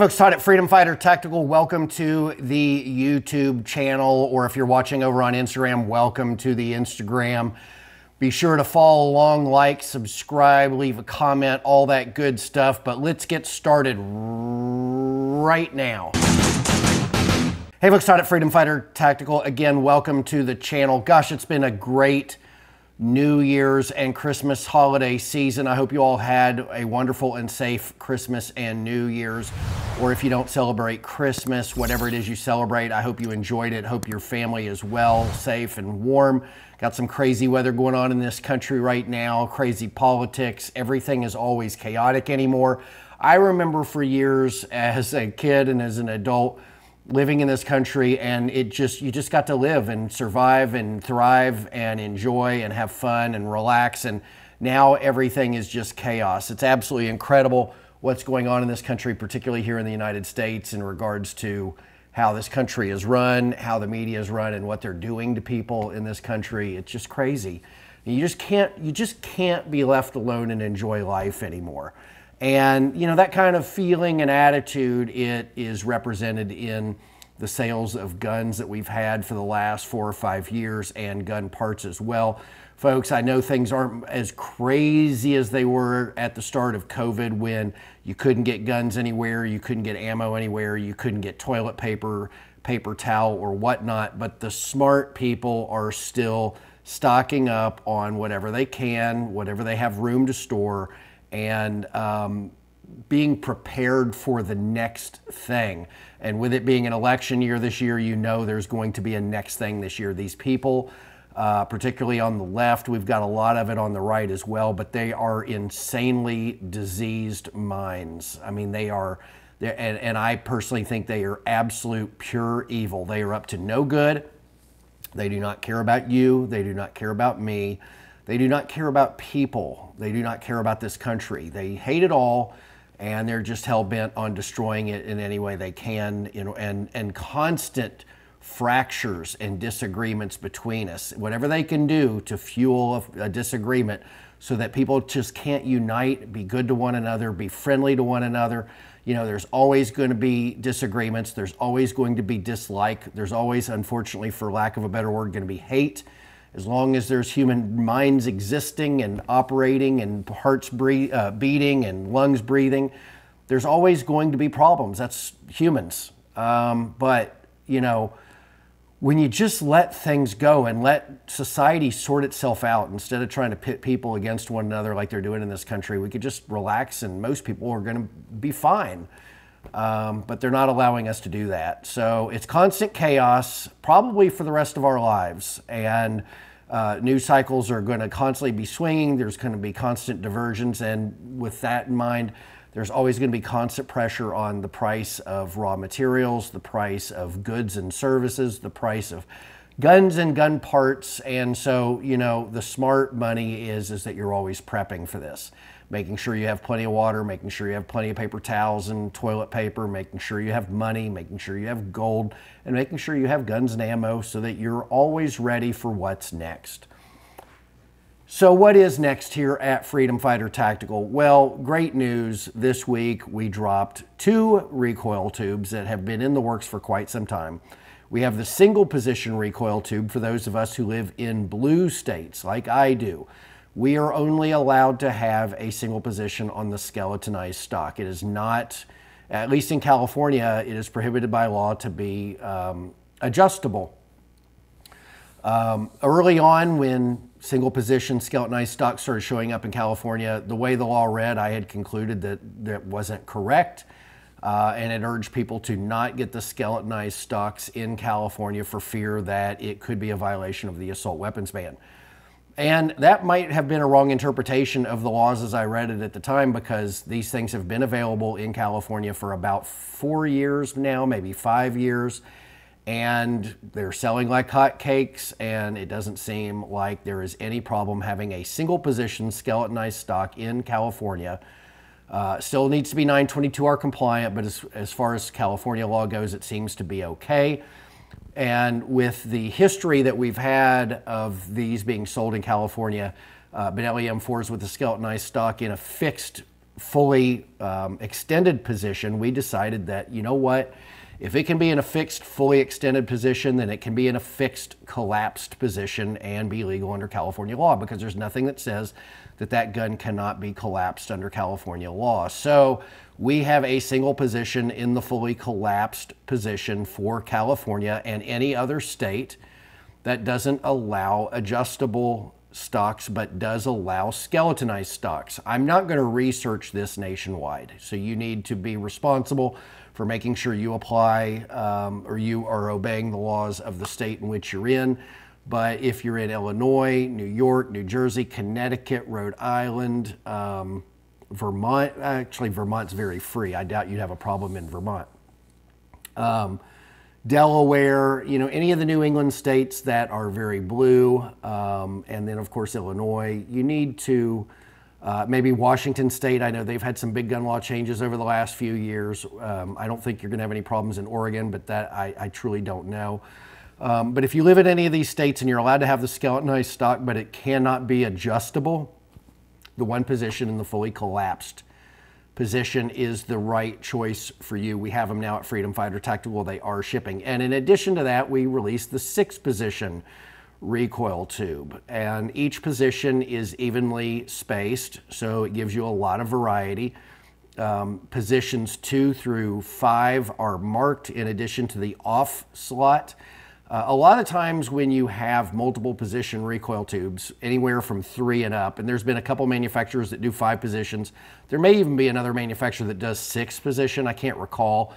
Folks, Todd at Freedom Fighter Tactical, welcome to the YouTube channel, or if you're watching over on Instagram, welcome to the Instagram. Be sure to follow along, like, subscribe, leave a comment, all that good stuff. But let's get started right now. Hey folks, Todd at Freedom Fighter Tactical. Again, welcome to the channel. Gosh, it's been a great New Year's and Christmas holiday season. I hope you all had a wonderful and safe Christmas and New Year's. Or if you don't celebrate Christmas, whatever it is you celebrate, I hope you enjoyed it. Hope your family is well, safe, and warm. Got some crazy weather going on in this country right now, crazy politics. Everything is always chaotic anymore. I remember for years as a kid and as an adult living in this country, and you just got to live and survive and thrive and enjoy and have fun and relax. And now everything is just chaos. It's absolutely incredible what's going on in this country, particularly here in the United States, in regards to how this country is run, how the media is run, and what they're doing to people in this country. It's just crazy. You just can't be left alone and enjoy life anymore. And you know, that kind of feeling and attitude, it is represented in the sales of guns that we've had for the last 4 or 5 years, and gun parts as well. Folks, I know things aren't as crazy as they were at the start of COVID, when you couldn't get guns anywhere, you couldn't get ammo anywhere, you couldn't get toilet paper, paper towel, or whatnot. But the smart people are still stocking up on whatever they can, whatever they have room to store, and being prepared for the next thing. And with it being an election year this year, you know there's going to be a next thing this year. These people, particularly on the left, we've got a lot of it on the right as well, but they are insanely diseased minds. I mean, they are, and I personally think they are absolute pure evil. They are up to no good. They do not care about you. They do not care about me. They do not care about people. They do not care about this country. They hate it all, and they're just hell-bent on destroying it in any way they can, you know, and constant fractures and disagreements between us. Whatever they can do to fuel a disagreement so that people just can't unite, be good to one another, be friendly to one another. You know, there's always going to be disagreements. There's always going to be dislike. There's always, unfortunately, for lack of a better word, going to be hate. As long as there's human minds existing and operating and hearts beating and lungs breathing, there's always going to be problems. That's humans. But, you know, when you just let things go and let society sort itself out, instead of trying to pit people against one another like they're doing in this country, we could just relax and most people are going to be fine. But they're not allowing us to do that. So it's constant chaos, probably for the rest of our lives. And news cycles are going to constantly be swinging. There's going to be constant diversions. And with that in mind, there's always going to be constant pressure on the price of raw materials, the price of goods and services, the price of guns and gun parts. And so, you know, the smart money is that you're always prepping for this. Making sure you have plenty of water, making sure you have plenty of paper towels and toilet paper, making sure you have money, making sure you have gold, and making sure you have guns and ammo so that you're always ready for what's next. So what is next here at Freedom Fighter Tactical? Well, great news. This week we dropped 2 recoil tubes that have been in the works for quite some time. We have the single position recoil tube for those of us who live in blue states like I do. We are only allowed to have a single position on the skeletonized stock. It is not, at least in California, it is prohibited by law to be adjustable. Early on, when single position skeletonized stock started showing up in California, the way the law read, I had concluded that that wasn't correct. And it urged people to not get the skeletonized stocks in California for fear that it could be a violation of the assault weapons ban. And that might have been a wrong interpretation of the laws as I read it at the time, because these things have been available in California for about 4 years now, maybe 5 years, and they're selling like hotcakes, and it doesn't seem like there is any problem having a single position skeletonized stock in California. Still needs to be 922R compliant, but as far as California law goes, it seems to be okay. And with the history that we've had of these being sold in California, BENELLI M4s with the skeletonized stock in a fixed fully extended position, we decided that, you know what, if it can be in a fixed, fully extended position, then it can be in a fixed, collapsed position and be legal under California law, because there's nothing that says that that gun cannot be collapsed under California law. So we have a single position in the fully collapsed position for California and any other state that doesn't allow adjustable stocks but does allow skeletonized stocks. I'm not going to research this nationwide, so you need to be responsible for making sure you apply or you are obeying the laws of the state in which you're in. But if you're in Illinois, New York, New Jersey, Connecticut, Rhode Island, Vermont, actually Vermont's very free. I doubt you'd have a problem in Vermont. Delaware, you know, any of the New England states that are very blue, and then of course Illinois, you need to, maybe Washington State. I know they've had some big gun law changes over the last few years. I don't think you're gonna have any problems in Oregon, but that I truly don't know. But if you live in any of these states and you're allowed to have the skeletonized stock, but it cannot be adjustable, the one position in the fully collapsed position is the right choice for you. We have them now at Freedom Fighter Tactical. They are shipping. And in addition to that, we released the 6-position recoil tube. And each position is evenly spaced, so it gives you a lot of variety. Positions 2 through 5 are marked in addition to the off slot. A lot of times when you have multiple position recoil tubes, anywhere from 3 and up, and there's been a couple manufacturers that do 5 positions. There may even be another manufacturer that does 6 position. I can't recall.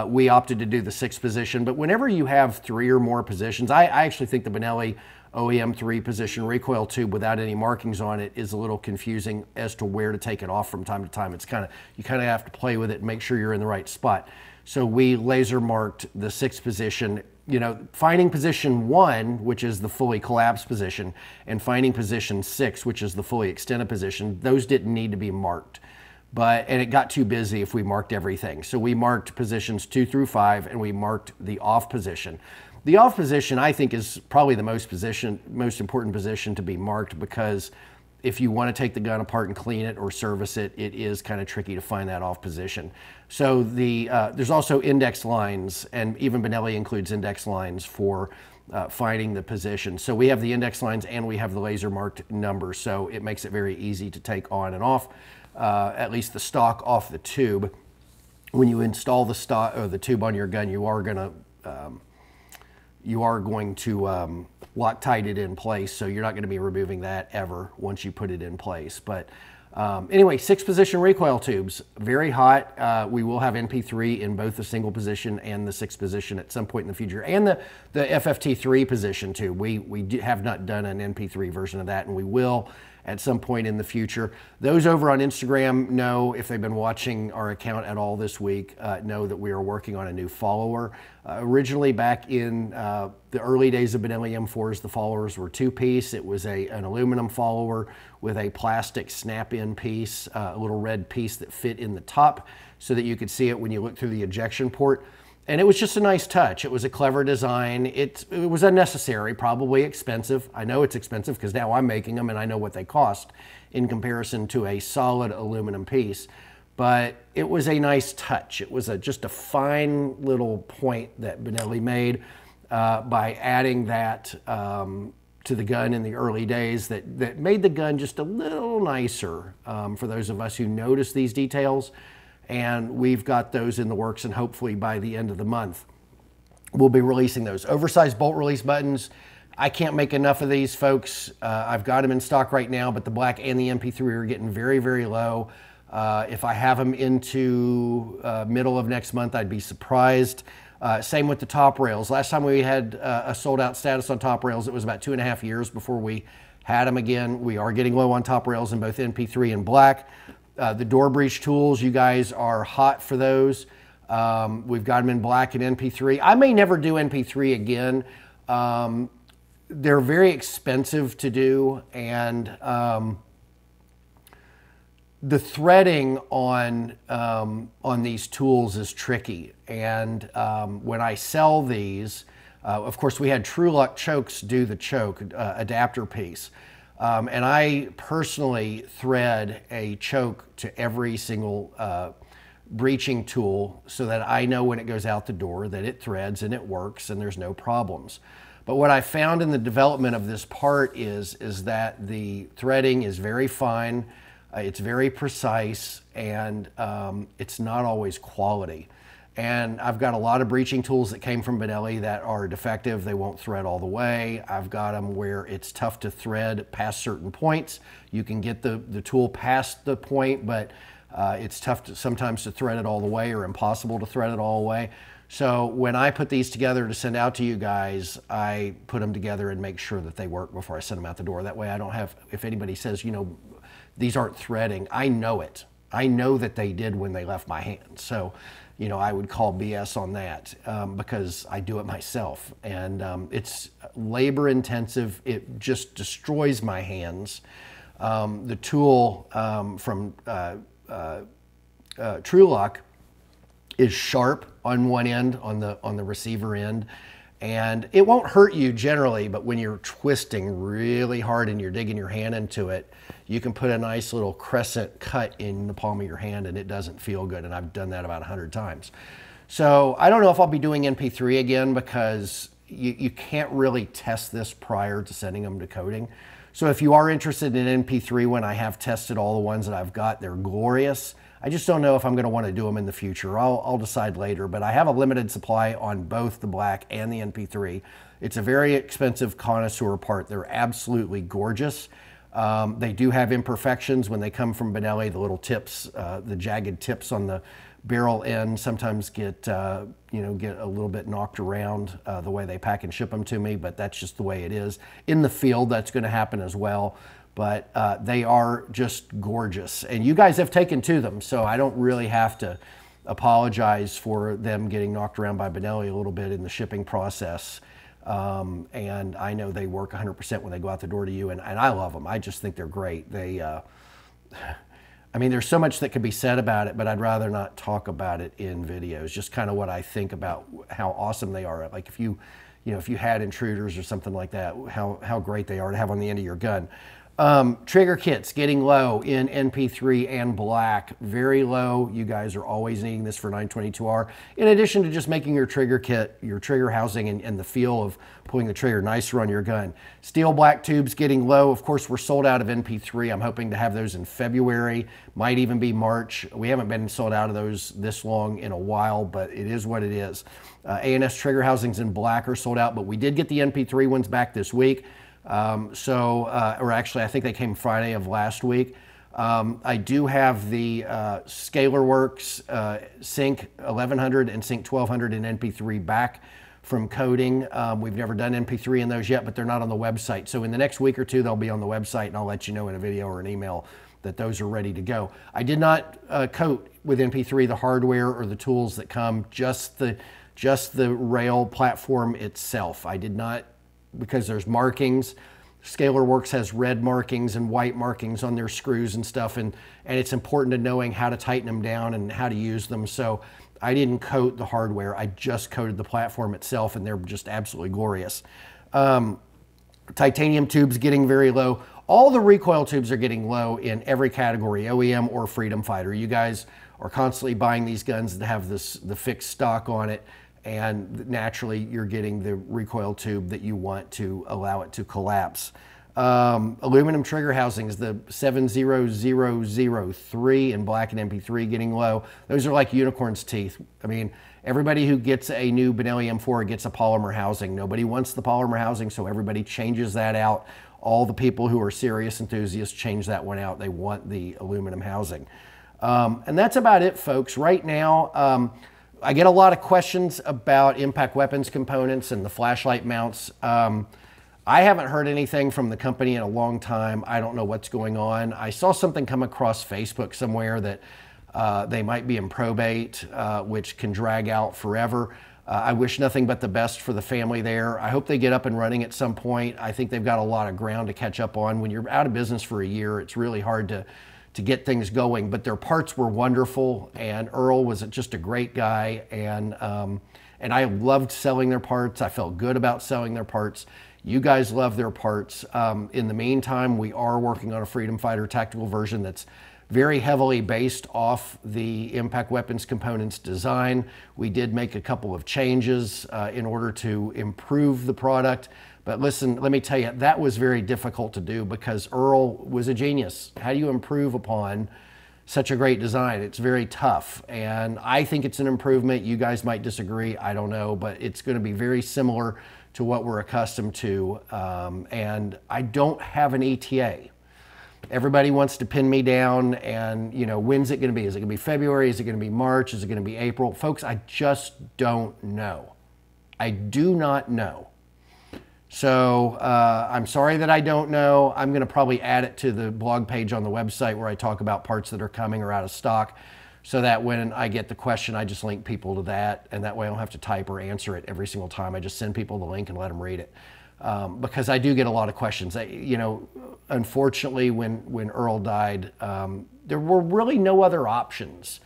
We opted to do the 6 position, but whenever you have 3 or more positions, I actually think the BENELLI OEM 3-position recoil tube without any markings on it is a little confusing as to where to take it off from time to time. It's you kind of have to play with it and make sure you're in the right spot. So we laser marked the 6th position. You know, finding position 1, which is the fully collapsed position, and finding position 6, which is the fully extended position, those didn't need to be marked. And it got too busy if we marked everything. So we marked positions 2 through 5, and we marked the off position. The off position, I think, is probably the most important position to be marked, because if you want to take the gun apart and clean it or service it, it is kind of tricky to find that off position. So there's also index lines, and even BENELLI includes index lines for finding the position. So we have the index lines and we have the laser marked numbers, so it makes it very easy to take on and off, at least the stock off the tube. When you install the stock or the tube on your gun, you are going to Loctite it in place, so you're not going to be removing that ever once you put it in place. But anyway, 6-position recoil tubes, very hot. We will have NP3 in both the single position and the 6th position at some point in the future, and the FFT3 position too. We have not done an NP3 version of that, and we will at some point in the future. Those over on Instagram know, if they've been watching our account at all this week, know that we are working on a new follower. Originally, back in the early days of BENELLI M4s, the followers were 2-piece. It was an aluminum follower with a plastic snap-in piece, a little red piece that fit in the top so that you could see it when you look through the ejection port. And it was just a nice touch. It was a clever design. It was unnecessary, probably expensive. I know it's expensive because now I'm making them and I know what they cost in comparison to a solid aluminum piece. But it was a nice touch. It was just a fine little point that BENELLI made by adding that to the gun in the early days that made the gun just a little nicer for those of us who notice these details. And we've got those in the works, and hopefully by the end of the month, we'll be releasing those. Oversized bolt release buttons. I can't make enough of these, folks. I've got them in stock right now, but the black and the MP3 are getting very, very low. If I have them into middle of next month, I'd be surprised. Same with the top rails. Last time we had a sold out status on top rails, it was about 2.5 years before we had them again. We are getting low on top rails in both MP3 and black. The door breach tools, you guys are hot for those. We've got them in black and NP3. I may never do NP3 again. They're very expensive to do, and the threading on these tools is tricky. And when I sell these, of course, we had True Luck chokes do the choke adapter piece. And I personally thread a choke to every single breeching tool so that I know when it goes out the door that it threads and it works and there's no problems. But what I found in the development of this part is that the threading is very fine, it's very precise, and it's not always quality. And I've got a lot of breeching tools that came from Benelli that are defective. They won't thread all the way. I've got them where it's tough to thread past certain points. You can get the tool past the point, but it's tough sometimes to thread it all the way, or impossible to thread it all the way. So when I put these together to send out to you guys, I put them together and make sure that they work before I send them out the door. That way I don't have, if anybody says, you know, these aren't threading, I know it. I know that they did when they left my hand. So, you know, I would call BS on that because I do it myself. And it's labor intensive. It just destroys my hands. The tool from True-Lock is sharp on one end, on the receiver end, and it won't hurt you generally, but when you're twisting really hard and you're digging your hand into it, you can put a nice little crescent cut in the palm of your hand and it doesn't feel good, and I've done that about 100 times. So I don't know if I'll be doing NP3 again because you can't really test this prior to sending them to coating. So if you are interested in NP3, when I have tested all the ones that I've got, they're glorious. I just don't know if I'm going to want to do them in the future. I'll decide later, but I have a limited supply on both the black and the NP3. It's a very expensive connoisseur part. They're absolutely gorgeous. They do have imperfections when they come from Benelli. The little tips, the jagged tips on the barrel end sometimes get a little bit knocked around the way they pack and ship them to me, but that's just the way it is. In the field, that's going to happen as well. But they are just gorgeous. And you guys have taken to them, so I don't really have to apologize for them getting knocked around by Benelli a little bit in the shipping process. And I know they work 100% when they go out the door to you, and I love them. I just think they're great. They, I mean, there's so much that could be said about it, but I'd rather not talk about it in videos. Just kind of what I think about how awesome they are. Like if you had intruders or something like that, how great they are to have on the end of your gun. Trigger kits getting low in NP3 and black, very low. You guys are always needing this for 922R. In addition to just making your trigger kit, your trigger housing, and the feel of pulling the trigger nicer on your gun. Steel black tubes getting low. Of course, we're sold out of NP3. I'm hoping to have those in February, might even be March. We haven't been sold out of those this long in a while, but it is what it is. ANS trigger housings in black are sold out, but we did get the NP3 ones back this week. Or actually, I think they came Friday of last week. I do have the ScalarWorks Sync 1100 and Sync 1200 in NP3 back from coating. We've never done NP3 in those yet, but they're not on the website. So in the next week or two, they'll be on the website, and I'll let you know in a video or an email that those are ready to go. I did not coat with NP3 the hardware or the tools that come, just the rail platform itself. I did not, because there's markings. ScalarWorks has red markings and white markings on their screws and stuff, and it's important to knowing how to tighten them down and how to use them. So I didn't coat the hardware, I just coated the platform itself, and they're just absolutely glorious. Titanium tubes getting very low. All the recoil tubes are getting low in every category, OEM or Freedom Fighter. You guys are constantly buying these guns that have the fixed stock on it, and naturally you're getting the recoil tube that you want to allow it to collapse. Aluminum trigger housings, the 70003 in black and NP3 getting low. Those are like unicorn's teeth. I mean, everybody who gets a new BENELLI M4 gets a polymer housing. Nobody wants the polymer housing, so everybody changes that out. All the people who are serious enthusiasts change that one out. They want the aluminum housing. And that's about it, folks. Right now, I get a lot of questions about impact weapons components and the flashlight mounts. I haven't heard anything from the company in a long time. I don't know what's going on. I saw something come across Facebook somewhere that they might be in probate, which can drag out forever. I wish nothing but the best for the family there. I hope they get up and running at some point. I think they've got a lot of ground to catch up on. When you're out of business for a year, it's really hard to get things going, but their parts were wonderful, and Earl was just a great guy, and I loved selling their parts. I felt good about selling their parts. You guys love their parts. In the meantime, we are working on a Freedom Fighter tactical version that's very heavily based off the impact weapons components design. We did make a couple of changes in order to improve the product. But listen, let me tell you, that was very difficult to do because Earl was a genius. How do you improve upon such a great design? It's very tough. And I think it's an improvement. You guys might disagree, I don't know, but it's going to be very similar to what we're accustomed to. And I don't have an ETA. Everybody wants to pin me down and, you know, when's it going to be? Is it going to be February? Is it going to be March? Is it going to be April? Folks, I just don't know. I do not know. So I'm sorry that I don't know. I'm going to probably add it to the blog page on the website where I talk about parts that are coming or out of stock, so that when I get the question, I just link people to that. And that way I don't have to type or answer it every single time. I just send people the link and let them read it. Because I do get a lot of questions. You know, unfortunately, when Earl died, there were really no other options.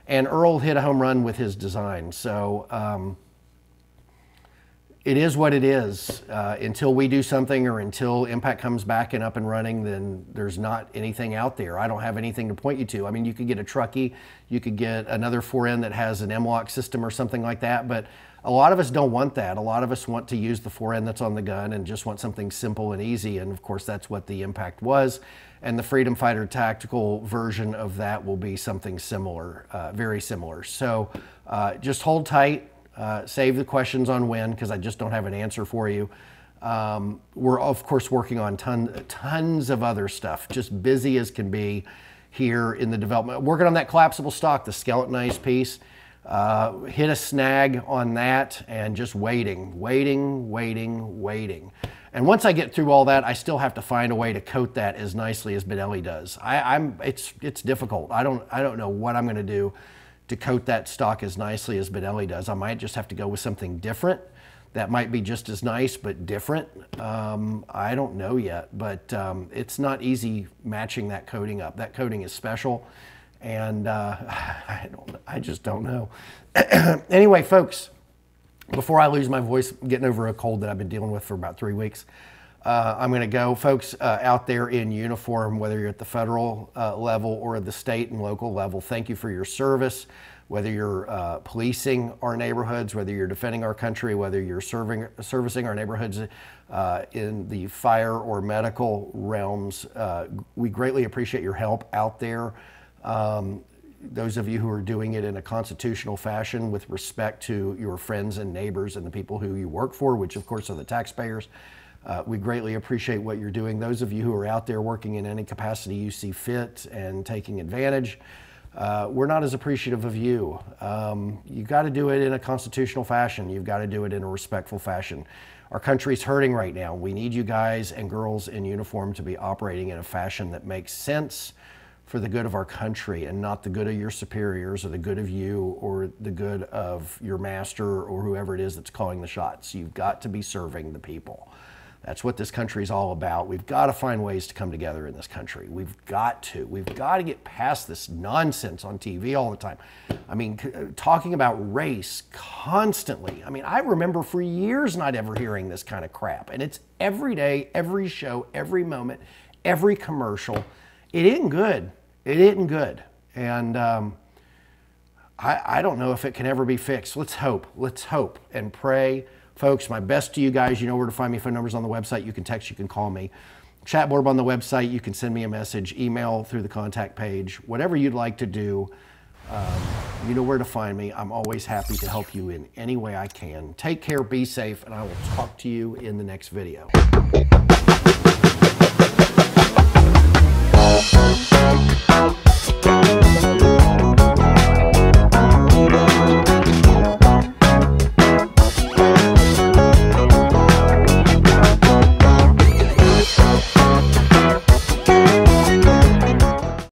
And Earl hit a home run with his design. So it is what it is. Until we do something or until Impact comes back and up and running, then there's not anything out there. I don't have anything to point you to. I mean, you could get a Truckee, you could get another Forend that has an M-LOK system or something like that, but a lot of us don't want that. A lot of us want to use the Forend that's on the gun and just want something simple and easy. And of course, that's what the Impact was. And the Freedom Fighter tactical version of that will be something similar, very similar. So just hold tight, save the questions on when, because I just don't have an answer for you. We're of course working on tons of other stuff, just busy as can be here in the development. Working on that collapsible stock, the skeletonized piece. Hit a snag on that and just waiting. And once I get through all that, I still have to find a way to coat that as nicely as BENELLI does. It's difficult. I don't know what I'm going to do to coat that stock as nicely as BENELLI does. I might just have to go with something different that might be just as nice but different. I don't know yet, but it's not easy matching that coating up. That coating is special. And I just don't know. Anyway, folks, before I lose my voice, I'm getting over a cold that I've been dealing with for about 3 weeks. I'm going to go, folks, out there in uniform, whether you're at the federal level or at the state and local level. Thank you for your service. Whether you're policing our neighborhoods, whether you're defending our country, whether you're servicing our neighborhoods in the fire or medical realms, we greatly appreciate your help out there. Those of you who are doing it in a constitutional fashion with respect to your friends and neighbors and the people who you work for, which of course are the taxpayers, we greatly appreciate what you're doing. Those of you who are out there working in any capacity you see fit and taking advantage, we're not as appreciative of you. You've got to do it in a constitutional fashion. You've got to do it in a respectful fashion. Our country's hurting right now. We need you guys and girls in uniform to be operating in a fashion that makes sense for the good of our country and not the good of your superiors or the good of you or the good of your master or whoever it is that's calling the shots. You've got to be serving the people. That's what this country is all about. We've got to find ways to come together in this country. We've got to get past this nonsense on TV all the time. I mean, talking about race constantly. I mean, I remember for years not ever hearing this kind of crap. And it's every day, every show, every moment, every commercial. It isn't good. It isn't good. And I don't know if it can ever be fixed. Let's hope. Let's hope and pray. Folks, my best to you guys. You know where to find me. Phone numbers on the website. You can text, you can call me. Chat board on the website. You can send me a message, email through the contact page. Whatever you'd like to do, you know where to find me. I'm always happy to help you in any way I can. Take care, be safe, and I will talk to you in the next video.